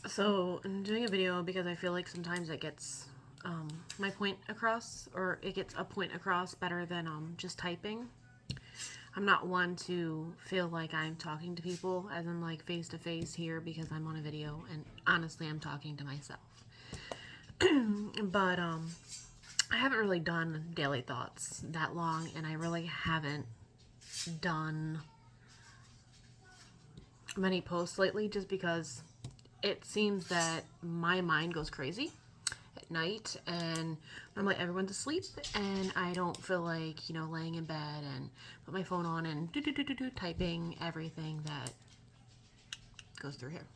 So I'm doing a video because I feel like sometimes it gets my point across, or it gets a point across better than just typing. I'm not one to feel like I'm talking to people as in like face to face here because I'm on a video, and honestly I'm talking to myself. But I haven't really done daily thoughts that long, and I really haven't done many posts lately just because it seems that my mind goes crazy at night, and normally everyone's asleep, and I don't feel like, laying in bed and put my phone on and typing everything that goes through here.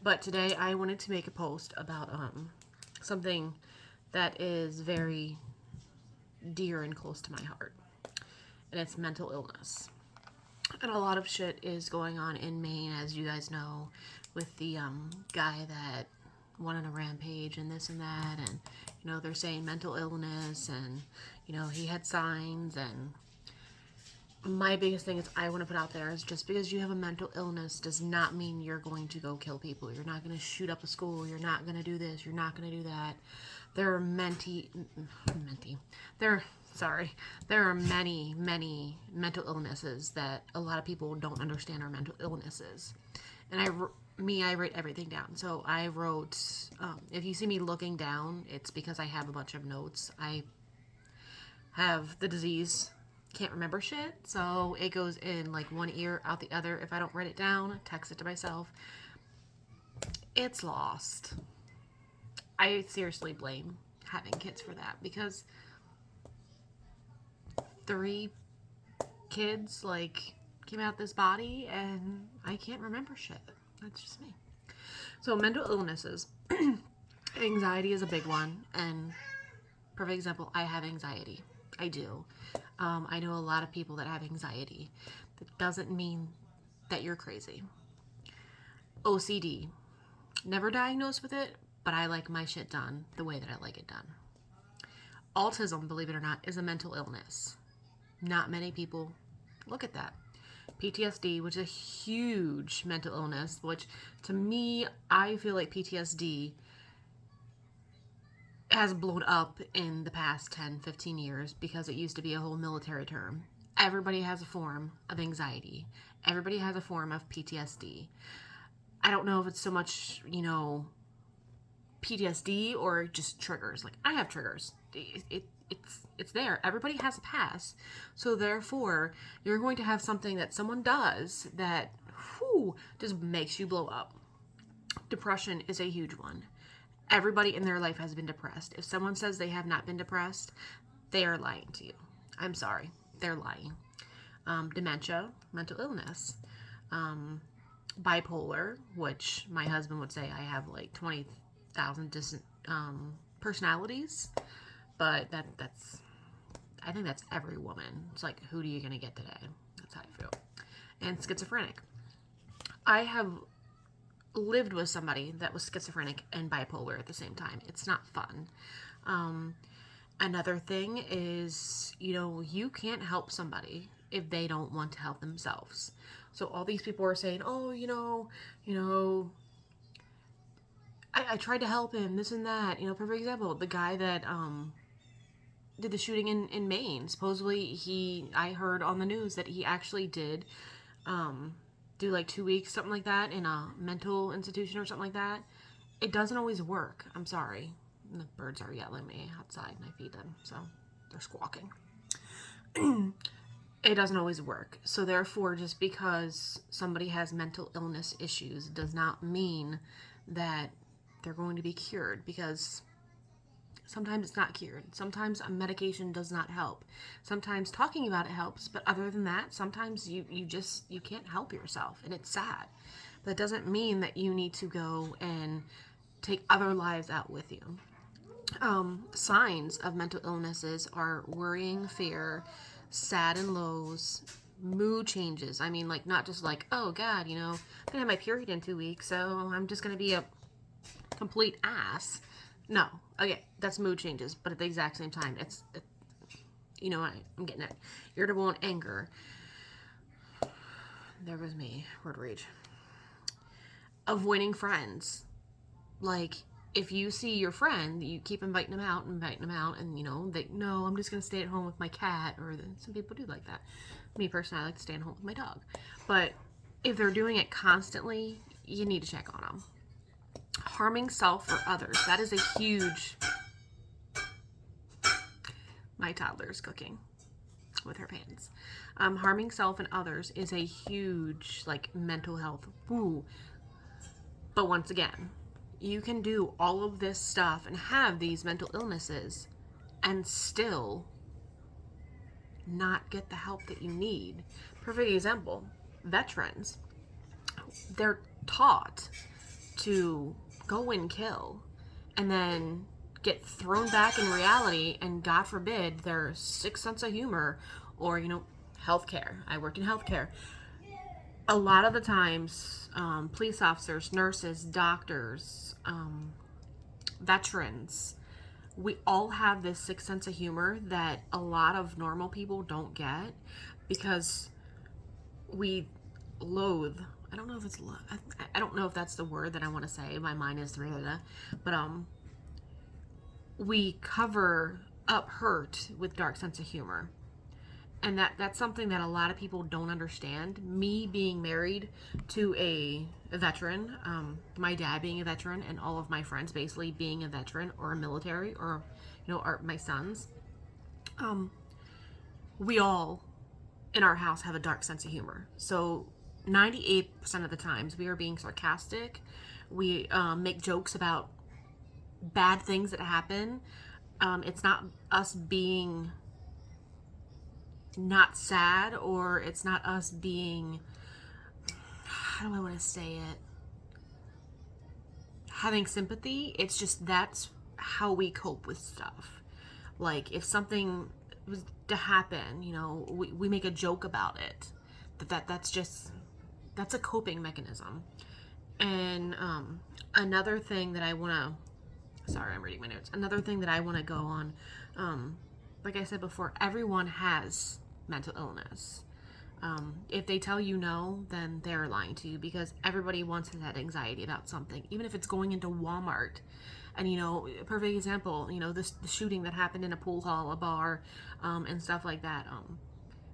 But today I wanted to make a post about something that is very dear and close to my heart, and it's mental illness. And a lot of shit is going on in Maine, as you guys know, with the guy that went on a rampage and this and that. And, they're saying mental illness, and, he had signs. And my biggest thing is I want to put out there is just because you have a mental illness does not mean you're going to go kill people. You're not going to shoot up a school. You're not going to do this. You're not going to do that. There are there are many, many mental illnesses that a lot of people don't understand are mental illnesses. And I write everything down. So I wrote, if you see me looking down, it's because I have a bunch of notes. I have the disease, can't remember shit, so it goes in like one ear, out the other. If I don't write it down, text it to myself, it's lost. I seriously blame having kids for that, because 3 kids like came out this body and I can't remember shit. That's just me. So mental illnesses, anxiety is a big one, and perfect example, I have anxiety. I do. I know a lot of people that have anxiety. That doesn't mean that you're crazy. OCD, never diagnosed with it, but I like my shit done the way that I like it done. Autism, believe it or not, is a mental illness. Not many people look at that. PTSD, which is a huge mental illness, which to me, I feel like PTSD has blown up in the past 10, 15 years because it used to be a whole military term. Everybody has a form of anxiety. Everybody has a form of PTSD. I don't know if it's so much, PTSD or just triggers. Like, I have triggers. It's there. Everybody has a past. So therefore, you're going to have something that someone does that just makes you blow up. Depression is a huge one. Everybody in their life has been depressed. If someone says they have not been depressed, they are lying to you. I'm sorry. They're lying. Dementia, mental illness. Bipolar, which my husband would say I have like 20,000 personalities. But I think that's every woman. It's like, who are you going to get today? That's how I feel. And schizophrenic. I have lived with somebody that was schizophrenic and bipolar at the same time. It's not fun. Another thing is, you can't help somebody if they don't want to help themselves. So all these people are saying, oh, I tried to help him, this and that. For example, the guy that did the shooting in Maine. Supposedly I heard on the news that he actually did do like 2 weeks, something like that, in a mental institution or something like that. It doesn't always work. I'm sorry. The birds are yelling at me outside and I feed them, so they're squawking. It doesn't always work. So therefore, just because somebody has mental illness issues does not mean that they're going to be cured, because sometimes it's not cured. Sometimes a medication does not help. Sometimes talking about it helps, but other than that, sometimes you can't help yourself, and it's sad. But it doesn't mean that you need to go and take other lives out with you. Signs of mental illnesses are worrying, fear, sad and lows, mood changes. I mean, like, not just like, oh God, I'm gonna have my period in 2 weeks, so I'm just gonna be a complete ass. No, okay, that's mood changes, but at the exact same time, I'm getting it. Irritable and anger. There was me, word rage. Avoiding friends. Like, if you see your friend, you keep inviting them out, and they, no, I'm just gonna stay at home with my cat, or some people do like that. Me personally, I like to stay at home with my dog. But if they're doing it constantly, you need to check on them. Harming self or others, that is a huge. My toddler's cooking with her pants. Harming self and others is a huge, like, mental health. Woo. But once again, you can do all of this stuff and have these mental illnesses and still not get the help that you need. Perfect example, veterans. They're taught to go and kill and then get thrown back in reality, and God forbid their sick sense of humor, or healthcare. I worked in healthcare. A lot of the times, police officers, nurses, doctors, veterans, we all have this sick sense of humor that a lot of normal people don't get, because we loathe. I don't know if it's I don't know if that's the word that I want to say. My mind is but we cover up hurt with dark sense of humor. And that's something that a lot of people don't understand. Me being married to a veteran, my dad being a veteran, and all of my friends basically being a veteran or a military, or my sons, we all in our house have a dark sense of humor. So 98% of the times we are being sarcastic. We make jokes about bad things that happen. It's not us being not sad, or it's not us being, how do I want to say it, having sympathy. It's just that's how we cope with stuff. Like, if something was to happen, we make a joke about it. That's a coping mechanism. And another thing that I want to, sorry, I'm reading my notes. Another thing that I want to go on, like I said before, everyone has mental illness. If they tell you no, then they're lying to you, because everybody wants that anxiety about something, even if it's going into Walmart. And a perfect example, the shooting that happened in a pool hall, a bar, and stuff like that.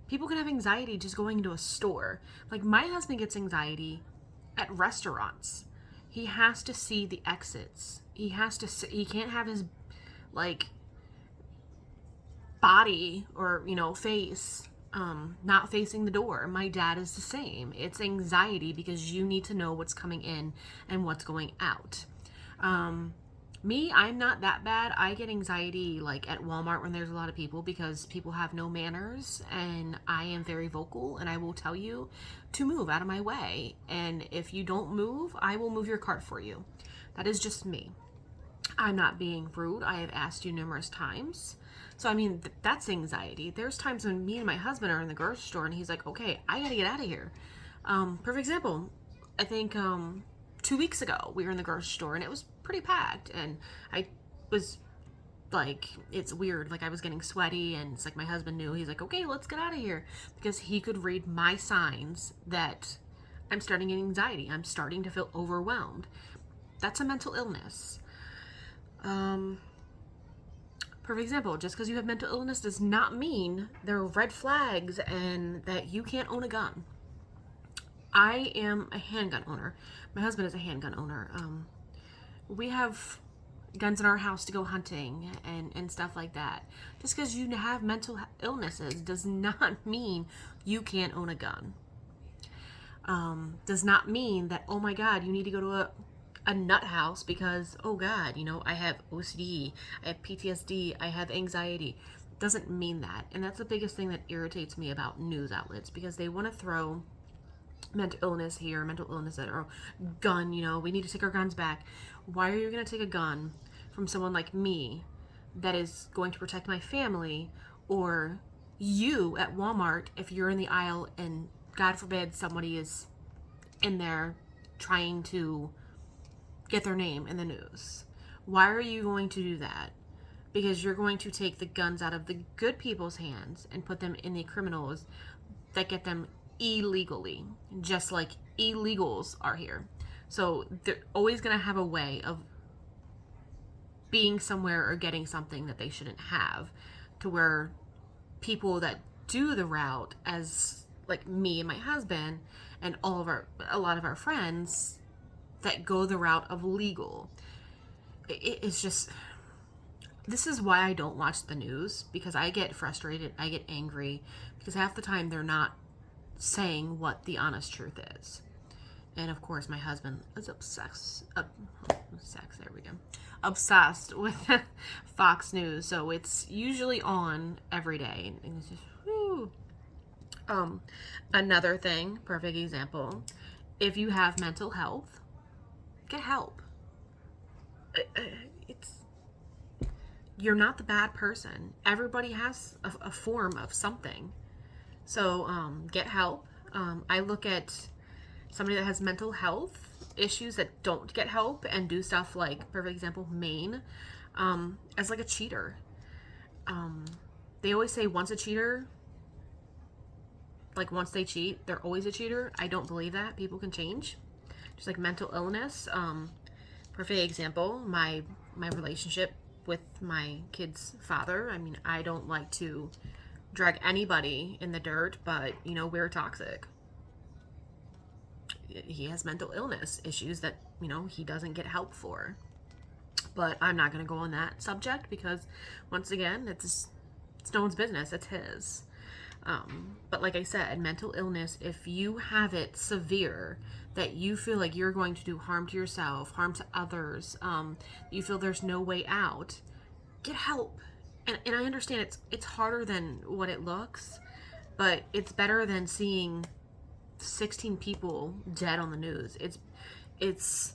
People can have anxiety just going into a store. Like, my husband gets anxiety at restaurants. He has to see the exits. He can't have his, like, body or face not facing the door. My dad is the same. It's anxiety because you need to know what's coming in and what's going out. Me, I'm not that bad. I get anxiety like at Walmart when there's a lot of people, because people have no manners, and I am very vocal, and I will tell you to move out of my way. And if you don't move, I will move your cart for you. That is just me. I'm not being rude. I have asked you numerous times. So, I mean, that's anxiety. There's times when me and my husband are in the grocery store, and he's like, okay, I gotta get out of here. Perfect example. I think 2 weeks ago, we were in the grocery store, and it was pretty packed, and I was like, it's weird, like I was getting sweaty, and it's like my husband knew. He's like, okay, let's get out of here, because he could read my signs that I'm starting getting anxiety. I'm starting to feel overwhelmed. That's a mental illness. Perfect example, just because you have mental illness does not mean there are red flags and that you can't own a gun. I am a handgun owner. My husband is a handgun owner. We have guns in our house to go hunting and stuff like that. Just because you have mental illnesses does not mean you can't own a gun. Does not mean that, oh my God, you need to go to a nut house because, oh God, I have OCD, I have PTSD, I have anxiety. Doesn't mean that. And that's the biggest thing that irritates me about news outlets, because they want to throw mental illness here, mental illness there, or gun, we need to take our guns back. Why are you going to take a gun from someone like me that is going to protect my family, or you at Walmart if you're in the aisle and God forbid somebody is in there trying to get their name in the news? Why are you going to do that? Because you're going to take the guns out of the good people's hands and put them in the criminals that get them illegally, just like illegals are here. So they're always going to have a way of being somewhere or getting something that they shouldn't have, to where people that do the route, as like me and my husband and a lot of our friends that go the route of legal, it's just, this is why I don't watch the news, because I get frustrated, I get angry, because half the time they're not saying what the honest truth is. And of course, my husband is obsessed with Fox News, so it's usually on every day, and it's just, whoo. Another thing, perfect example, if you have mental health, get help. You're not the bad person. Everybody has a form of something. So get help. I look at somebody that has mental health issues that don't get help and do stuff like, perfect example, Maine, as like a cheater. They always say once a cheater, like once they cheat, they're always a cheater. I don't believe that. People can change. Just like mental illness. Perfect example, my relationship with my kid's father. I mean, I don't like to drag anybody in the dirt, but, you know, we're toxic. He has mental illness issues that, you know, he doesn't get help for. But I'm not going to go on that subject because, once again, it's no one's business. It's his. But like I said, mental illness, if you have it severe, that you feel like you're going to do harm to yourself, harm to others, you feel there's no way out, get help. And I understand it's harder than what it looks, but it's better than seeing 16 people dead on the news. It's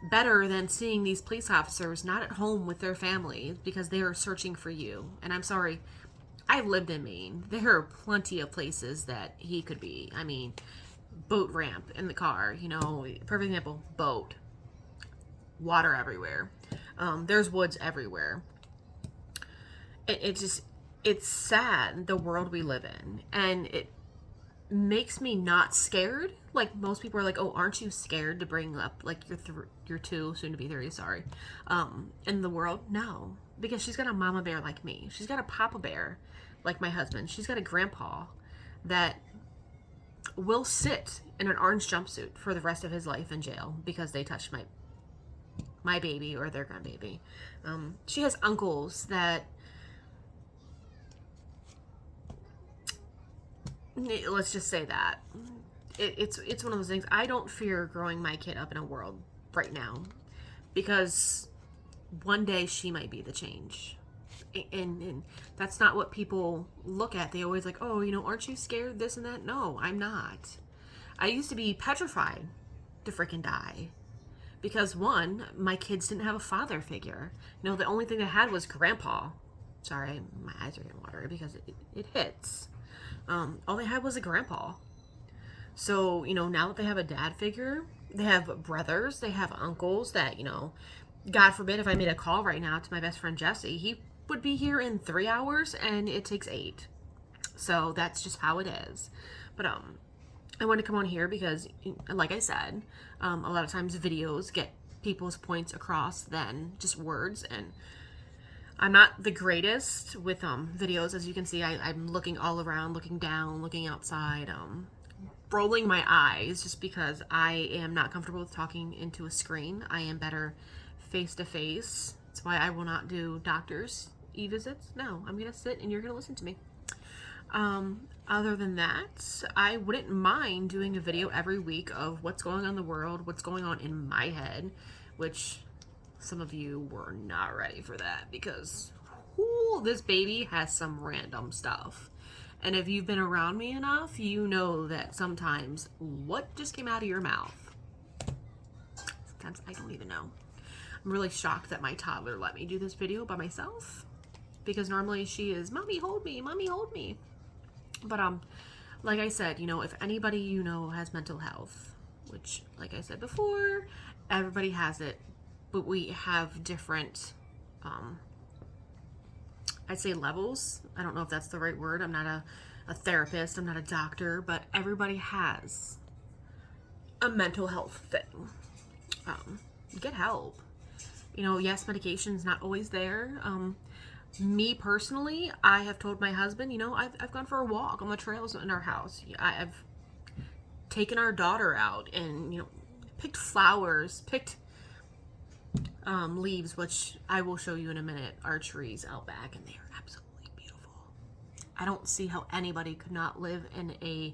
better than seeing these police officers not at home with their families because they are searching for you. And I'm sorry, I've lived in Maine. There are plenty of places that he could be. I mean, boat ramp in the car, you know, perfect example, boat, water everywhere. There's woods everywhere. It's sad, the world we live in, and it makes me not scared. Like, most people are like, oh, aren't you scared to bring up like your two, soon to be 3, sorry, in the world? No, because she's got a mama bear like me. She's got a papa bear like my husband. She's got a grandpa that will sit in an orange jumpsuit for the rest of his life in jail because they touched my baby or their grandbaby. She has uncles that, let's just say that it's one of those things. I don't fear growing my kid up in a world right now, because one day she might be the change, and that's not what people look at. They always like, oh, you know, aren't you scared, this and that? No, I'm not. I used to be petrified to freaking die because, one, my kids didn't have a father figure. You know, the only thing they had was grandpa. Sorry, my eyes are getting watery because it hits. All they had was a grandpa. So, you know, now that they have a dad figure, they have brothers, they have uncles that, you know, God forbid if I made a call right now to my best friend Jesse, he would be here in 3 hours and it takes 8. So that's just how it is. But I want to come on here because, like I said, a lot of times videos get people's points across than just words, and I'm not the greatest with videos. As you can see, I'm looking all around, looking down, looking outside, rolling my eyes just because I am not comfortable with talking into a screen. I am better face to face. That's why I will not do doctors e-visits. No, I'm going to sit and you're going to listen to me. Other than that, I wouldn't mind doing a video every week of what's going on in the world, what's going on in my head, which some of you were not ready for that because this baby has some random stuff. And if you've been around me enough, you know that sometimes what just came out of your mouth, sometimes I don't even know. I'm really shocked that my toddler let me do this video by myself, because normally she is, mommy hold me, mommy hold me. But like I said, you know, if anybody you know has mental health, which, like I said before, everybody has it, but we have different, I'd say levels. I don't know if that's the right word. I'm not a therapist. I'm not a doctor, but everybody has a mental health thing. Get help. You know, yes, medication's not always there. Me personally, I have told my husband, you know, I've gone for a walk on the trails in our house. I've taken our daughter out and, you know, picked flowers, picked leaves, which I will show you in a minute, our trees out back, and they are absolutely beautiful. I don't see how anybody could not live in a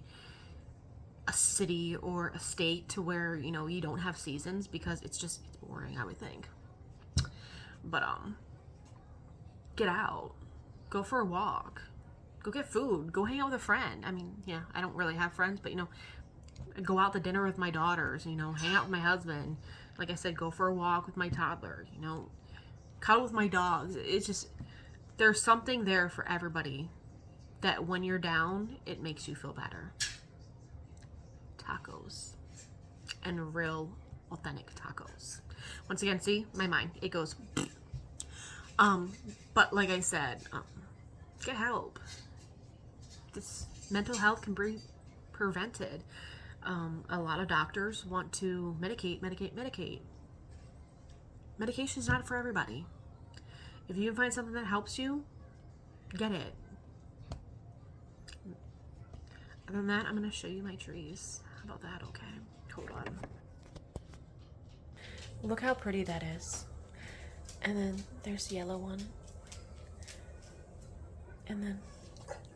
city or a state to where, you know, you don't have seasons, because it's boring, I would think. But get out, go for a walk, go get food, go hang out with a friend. I mean, yeah, I don't really have friends, but, you know, go out to dinner with my daughters, you know, hang out with my husband. Like I said, go for a walk with my toddler, you know, cuddle with my dogs. It's just, there's something there for everybody that when you're down, it makes you feel better. Tacos. And real, authentic tacos. Once again, see, my mind, it goes. But like I said, get help. This mental health can be prevented. A lot of doctors want to medicate. Medication's not for everybody. If you can find something that helps you, get it. Other than that, I'm going to show you my trees. How about that? Okay. Hold on. Look how pretty that is. And then there's the yellow one. And then,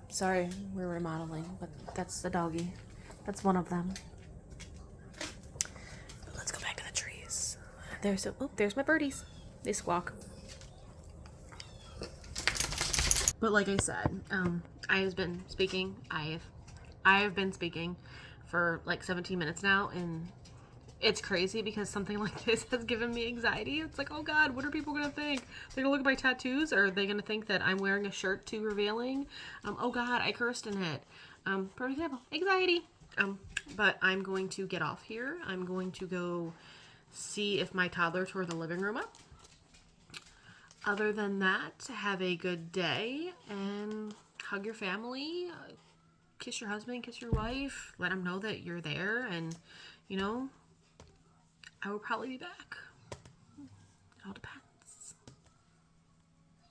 sorry, we're remodeling, but that's the doggy. That's one of them. Let's go back to the trees. There's my birdies. They squawk. But like I said, I have been speaking. I have been speaking for like 17 minutes now, and it's crazy because something like this has given me anxiety. It's like, oh God, what are people gonna think? They're gonna look at my tattoos, or are they gonna think that I'm wearing a shirt too revealing? Oh God, I cursed in it. For example, anxiety. But I'm going to get off here. I'm going to go see if my toddler tore the living room up. Other than that, have a good day and hug your family, kiss your husband, kiss your wife, let them know that you're there, and, you know, I will probably be back. It all depends.